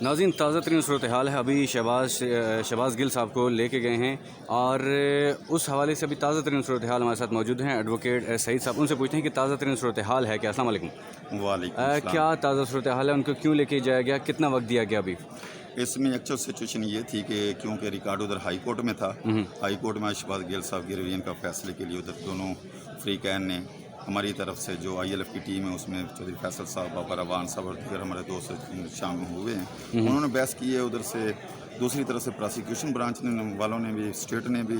नाज़रीन, ताज़ा तरीन सूरत हाल है। अभी शहबाज गिल साहब को लेके गए हैं और उस हवाले से अभी ताज़ा तरीन सूरत हाल हमारे साथ मौजूद हैं एडवोकेट सईद साहब। उनसे पूछते हैं कि ताज़ा तरीन सूरत हाल है क्या। अस्सलाम वालेकुम। वालेकुम क्या ताज़ा सूरत हाल है, उनको क्यों लेके जाया गया, कितना वक्त दिया गया अभी? इसमें एक्चुअल सिचुएशन ये थी कि क्योंकि रिकॉर्ड उधर हाई कोर्ट में था, हाई कोर्ट में शहबाज गिल साहब की रिवीजन का फैसले के लिए उधर दोनों फ्री कैन ने हमारी तरफ से जो ILF की टीम है उसमें चौधरी फैसल साहब, बाबर रवान साहब और दीगर हमारे दोस्त शामिल हुए हैं। उन्होंने बहस की है उधर से। दूसरी तरफ से प्रोसिक्यूशन ब्रांच वालों ने भी, स्टेट ने भी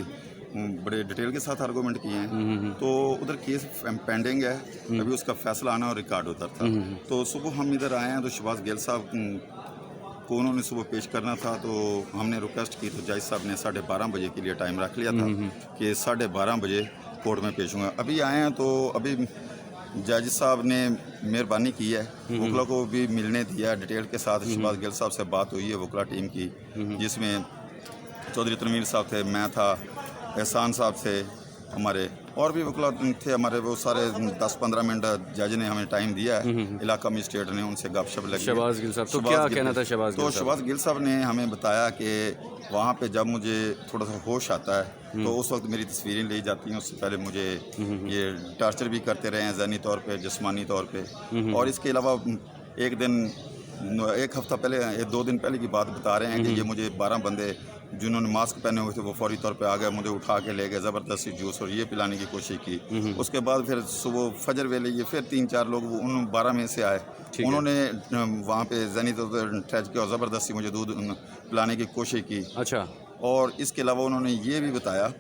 बड़े डिटेल के साथ आर्गूमेंट किए हैं। तो उधर केस पेंडिंग है, अभी उसका फैसला आना और रिकॉर्ड उधर था। तो सुबह हम इधर आए हैं तो शहबाज गिल साहब को उन्होंने सुबह पेश करना था, तो हमने रिक्वेस्ट की तो जज साहब ने 12:30 बजे के लिए टाइम रख लिया था कि 12:30 बजे कोर्ट में पेश होंगे। अभी आए हैं तो अभी जज साहब ने मेहरबानी की है, वकला को भी मिलने दिया डिटेल के साथ। शहबाज गिल साहब से बात हुई है वकला टीम की, जिसमें चौधरी तनवीर साहब थे, मैं था, एहसान साहब थे, हमारे और भी वकला थे हमारे। वो सारे 10-15 मिनट जज ने हमें टाइम दिया है, इलाका मजिस्ट्रेट ने, उनसे गपशप लगी। शहबाज गिल साहब तो क्या कहना था? शहबाज गिल साहब ने हमें बताया कि वहाँ पे जब मुझे थोड़ा सा होश आता है तो उस वक्त मेरी तस्वीरें ली जाती हैं। उससे पहले मुझे ये टार्चर भी करते रहे हैं ज़हनी तौर पे, जिस्मानी तौर पे। और इसके अलावा एक हफ़्ता पहले, 2 दिन पहले की बात बता रहे हैं कि ये मुझे 12 बंदे जिन्होंने मास्क पहने हुए थे वो फौरी तौर पे आ गए, मुझे उठा के ले गए, ज़बरदस्ती जूस और ये पिलाने की कोशिश की। उसके बाद फिर सुबह फजर वेले ये फिर 3-4 लोग उन 12 में से आए, उन्होंने वहाँ पे ज़हनी तौर पर टच किया और ज़बरदस्ती मुझे दूध पिलाने की कोशिश की। अच्छा। और इसके अलावा उन्होंने ये भी बताया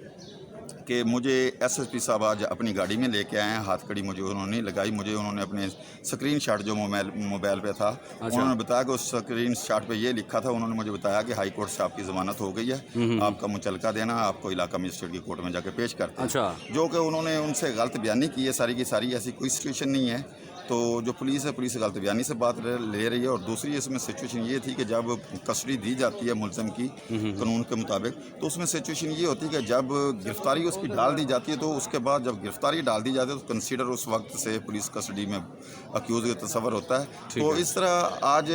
कि मुझे SSP साहब आज अपनी गाड़ी में लेके आए हैं, हाथ कड़ी मुझे उन्होंने लगाई, मुझे उन्होंने अपने स्क्रीन शॉट जो मोबाइल पे था, उन्होंने बताया कि उस स्क्रीन शॉट पे ये लिखा था। उन्होंने मुझे बताया कि हाई कोर्ट से आपकी ज़मानत हो गई है, आपका मुचलका देना, आपको इलाका मजिस्ट्रेट की कोर्ट में जाके पेश करते हैं। अच्छा। जो कि उन्होंने उनसे गलत बयानी की है सारी की सारी, ऐसी कोई सिचुएशन नहीं है। तो जो पुलिस है, पुलिस गलत बयानी से बात ले रही है। और दूसरी इसमें सिचुएशन ये थी कि जब कस्टडी दी जाती है मुलज़म की कानून के मुताबिक, तो उसमें सिचुएशन ये होती है कि जब गिरफ्तारी उसकी डाल दी जाती है तो उसके बाद जब गिरफ्तारी डाल दी जाती है तो कंसीडर उस वक्त से पुलिस कस्टडी में अक्यूज़ का तस्वर होता है। तो इस तरह आज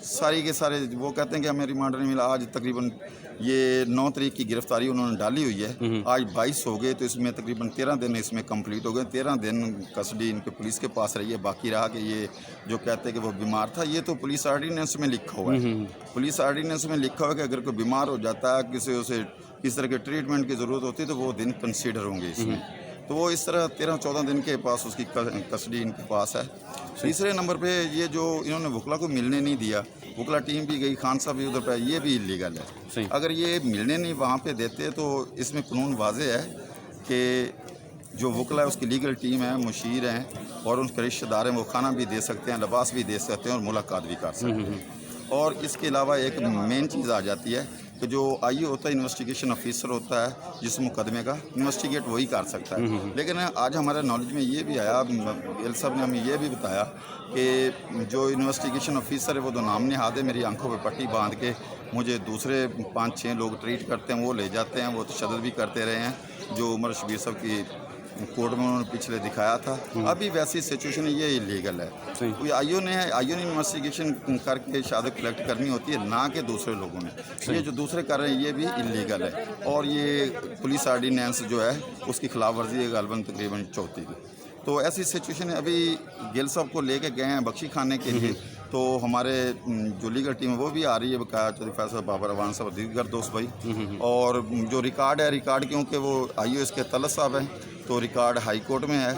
सारी के सारे वो कहते हैं कि हमें रिमांड नहीं मिला। आज तकरीबन ये 9 तारीख की गिरफ्तारी उन्होंने डाली हुई है, आज 22 हो गए, तो इसमें तकरीबन 13 दिन इसमें कंप्लीट हो गए। 13 दिन कस्टडी इनके पुलिस के पास रही है। बाकी रहा कि ये जो कहते हैं कि वो बीमार था, ये तो पुलिस ऑर्डिनेंस में लिखा हुआ है। पुलिस ऑर्डिनेंस में लिखा हुआ है कि अगर कोई बीमार हो जाता है, उसे किस तरह के ट्रीटमेंट की ज़रूरत होती है तो वो दिन कंसीडर होंगे इसमें। तो वो इस तरह 13-14 दिन के पास उसकी कस्टडी इनके पास है। तीसरे नंबर पे ये जो इन्होंने वकला को मिलने नहीं दिया, वकला टीम भी गई, खान साहब भी उधर पे, ये भी इलीगल है। अगर ये मिलने नहीं वहाँ पे देते तो इसमें कानून वाज़े है कि जो वकला है उसकी लीगल टीम है, मुशीर हैं और उनके रिश्तेदार हैं, वो खाना भी दे सकते हैं, लिबास भी दे सकते हैं और मुलाकात भी कर सकते हैं। और इसके अलावा एक मेन चीज़ आ जाती है कि जो IO होता है, इन्वेस्टिगेशन ऑफिसर होता है, जिस मुकदमे का इन्वेस्टिगेट वही कर सकता है। लेकिन आज हमारे नॉलेज में ये भी आया, गिल साहब ने हमें ये भी बताया कि जो इन्वेस्टिगेशन ऑफिसर है वो तो नाम नहाद है, मेरी आंखों पे पट्टी बांध के मुझे दूसरे 5-6 लोग ट्रीट करते हैं, वो ले जाते हैं, वो तशद्दुद भी करते रहे हैं जो उमर शबीर साहब की कोर्ट में उन्होंने पिछले दिखाया था। अभी वैसी सिचुएशन ये इलीगल है। कोई IO ने इन्वेस्टिगेशन करके शहादत कलेक्ट करनी होती है, ना कि दूसरे लोगों ने। ये जो दूसरे कर रहे हैं ये भी इलीगल है। और ये पुलिस ऑर्डिनेंस जो है उसकी खिलाफ वर्जी है गालबन तकरीबन 34 की। तो ऐसी सिचुएशन है। अभी गिल साहब को लेके गए हैं बख्शी खाने के लिए, तो हमारे जो लीगल टीम है वो भी आ रही है, बकाया चौधरी फैसल, बाबर रवान साहब, दीगर दोस्त भाई। और जो रिकॉर्ड है, रिकॉर्ड क्योंकि वो IO इसके तलत साहब हैं, तो रिकॉर्ड हाई कोर्ट में है।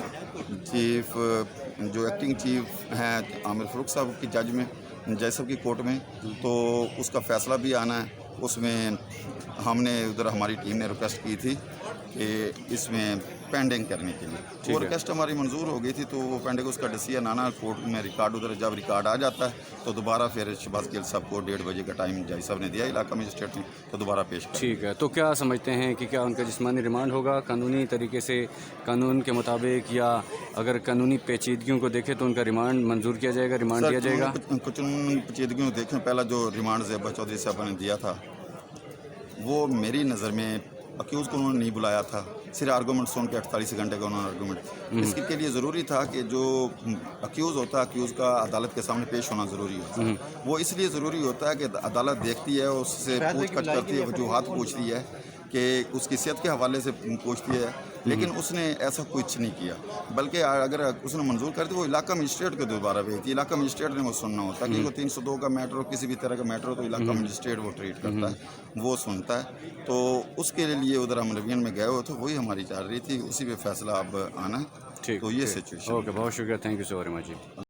चीफ जो एक्टिंग चीफ हैं आमिर फ़ारूक साहब की जज में, जज साहब की कोर्ट में, तो उसका फ़ैसला भी आना है। उसमें हमने उधर हमारी टीम ने रिक्वेस्ट की थी कि इसमें पेंडिंग करने के लिए, वो रिक्वेस्ट हमारी मंजूर हो गई थी। तो वो पेंडिंग उसका डिसीजन आना कोर्ट में, रिकॉर्ड उधर जब रिकॉर्ड आ जाता है तो दोबारा फिर शहबाज गिल साहब को 1:30 बजे का टाइम जज साहब ने दिया इलाका मजिस्ट्रेट ने, तो दोबारा पेश कर। ठीक है, तो क्या समझते हैं कि क्या उनका जिस्मानी रिमांड होगा कानूनी तरीके से, कानून के मुताबिक, या अगर कानूनी पेचीदगियों को देखें तो उनका रिमांड मंजूर किया जाएगा, रिमांड दिया जाएगा? कुछ पेचीदगियों देखें, पहला जो रिमांड ज़ेबा चौधरी साहब ने दिया था वो मेरी नज़र में अक्यूज़ को उन्होंने नहीं बुलाया था, सिर्फ आर्गूमेंट सुन के 48 घंटे का उन्होंने आर्गूमेंट, इसके लिए ज़रूरी था कि जो अक्यूज़ होता है अक्यूज़ का अदालत के सामने पेश होना ज़रूरी होता है। वो इसलिए ज़रूरी होता है कि अदालत देखती है, उससे पूछताछ करती है, वजूहात पूछती है कि उसकी सेहत के हवाले से पूछती है, लेकिन उसने ऐसा कुछ नहीं किया। बल्कि अगर उसने मंजूर कर दी, वो इलाका मजिस्ट्रेट को दोबारा भेजती, इलाका मजिस्ट्रेट ने वो सुनना होता है कि वो 302 का मैटर हो, किसी भी तरह का मैटर हो तो इलाका मजिस्ट्रेट वो ट्रीट करता है, वो सुनता है। तो उसके लिए उधर हम रिवीजन में गए हो, तो वही हमारी चल रही थी, उसी पे फैसला अब आना है। ठीक, तो ये ठीक। सिचुएशन। ओके, बहुत शुक्रिया, thank you so very much ji.